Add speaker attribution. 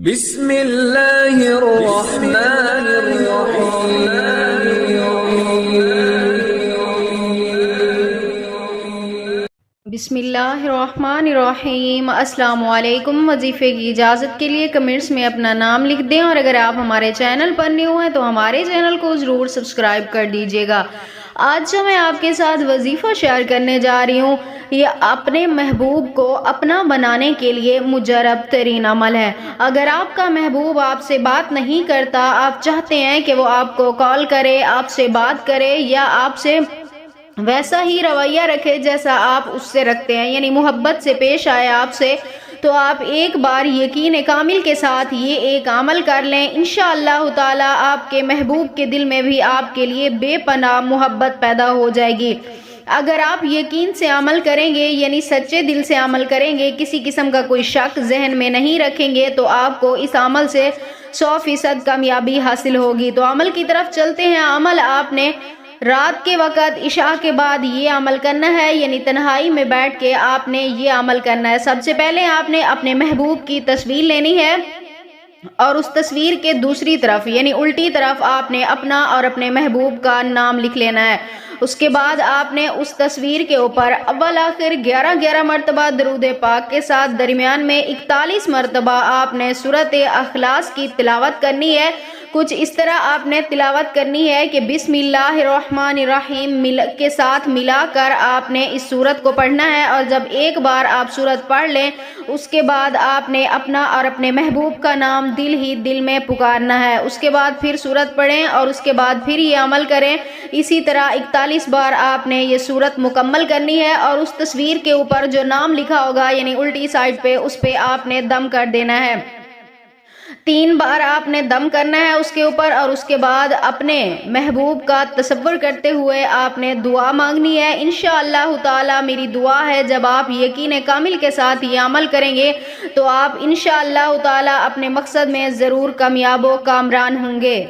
Speaker 1: بسم اللہ الرحمن الرحیم۔
Speaker 2: بسم اللہ الرحمن الرحیم۔ السلام علیکم۔ وظیفے کی اجازت کے لیے کمنٹس میں اپنا نام لکھ دیں، اور اگر آپ ہمارے چینل پر نیو ہیں تو ہمارے چینل کو ضرور سبسکرائب کر دیجیے گا۔ آج جو میں آپ کے ساتھ وظیفہ شیئر کرنے جا رہی ہوں، یہ اپنے محبوب کو اپنا بنانے کے لیے مجرب ترین عمل ہے۔ اگر آپ کا محبوب آپ سے بات نہیں کرتا، آپ چاہتے ہیں کہ وہ آپ کو کال کرے، آپ سے بات کرے، یا آپ سے ویسا ہی رویہ رکھے جیسا آپ اس سے رکھتے ہیں، یعنی محبت سے پیش آئے آپ سے، تو آپ ایک بار یقین کامل کے ساتھ یہ ایک عمل کر لیں۔ انشاءاللہ تعالی آپ کے محبوب کے دل میں بھی آپ کے لیے بے پناہ محبت پیدا ہو جائے گی۔ اگر آپ یقین سے عمل کریں گے، یعنی سچے دل سے عمل کریں گے، کسی قسم کا کوئی شک ذہن میں نہیں رکھیں گے، تو آپ کو اس عمل سے 100% کامیابی حاصل ہوگی۔ تو عمل کی طرف چلتے ہیں۔ عمل آپ نے رات کے وقت عشاء کے بعد یہ عمل کرنا ہے، یعنی تنہائی میں بیٹھ کے آپ نے یہ عمل کرنا ہے۔ سب سے پہلے آپ نے اپنے محبوب کی تصویر لینی ہے، اور اس تصویر کے دوسری طرف یعنی الٹی طرف آپ نے اپنا اور اپنے محبوب کا نام لکھ لینا ہے۔ اس کے بعد آپ نے اس تصویر کے اوپر اول آخر 11 مرتبہ درود پاک کے ساتھ درمیان میں 41 مرتبہ آپ نے سورۃ اخلاص کی تلاوت کرنی ہے۔ کچھ اس طرح آپ نے تلاوت کرنی ہے کہ بسم اللہ الرحمن الرحیم کے ساتھ ملا کر آپ نے اس سورت کو پڑھنا ہے، اور جب ایک بار آپ سورت پڑھ لیں، اس کے بعد آپ نے اپنا اور اپنے محبوب کا نام دل ہی دل میں پکارنا ہے۔ اس کے بعد پھر سورت پڑھیں، اور اس کے بعد پھر یہ عمل کریں۔ اسی طرح 41 بار آپ نے یہ سورت مکمل کرنی ہے، اور اس تصویر کے اوپر جو نام لکھا ہوگا یعنی الٹی سائڈ پہ، اس پہ آپ نے دم کر دینا ہے۔ 3 بار آپ نے دم کرنا ہے اس کے اوپر، اور اس کے بعد اپنے محبوب کا تصور کرتے ہوئے آپ نے دعا مانگنی ہے۔ انشاءاللہ تعالی میری دعا ہے، جب آپ یقین کامل کے ساتھ یہ عمل کریں گے تو آپ انشاءاللہ تعالی اپنے مقصد میں ضرور کامیاب و کامران ہوں گے۔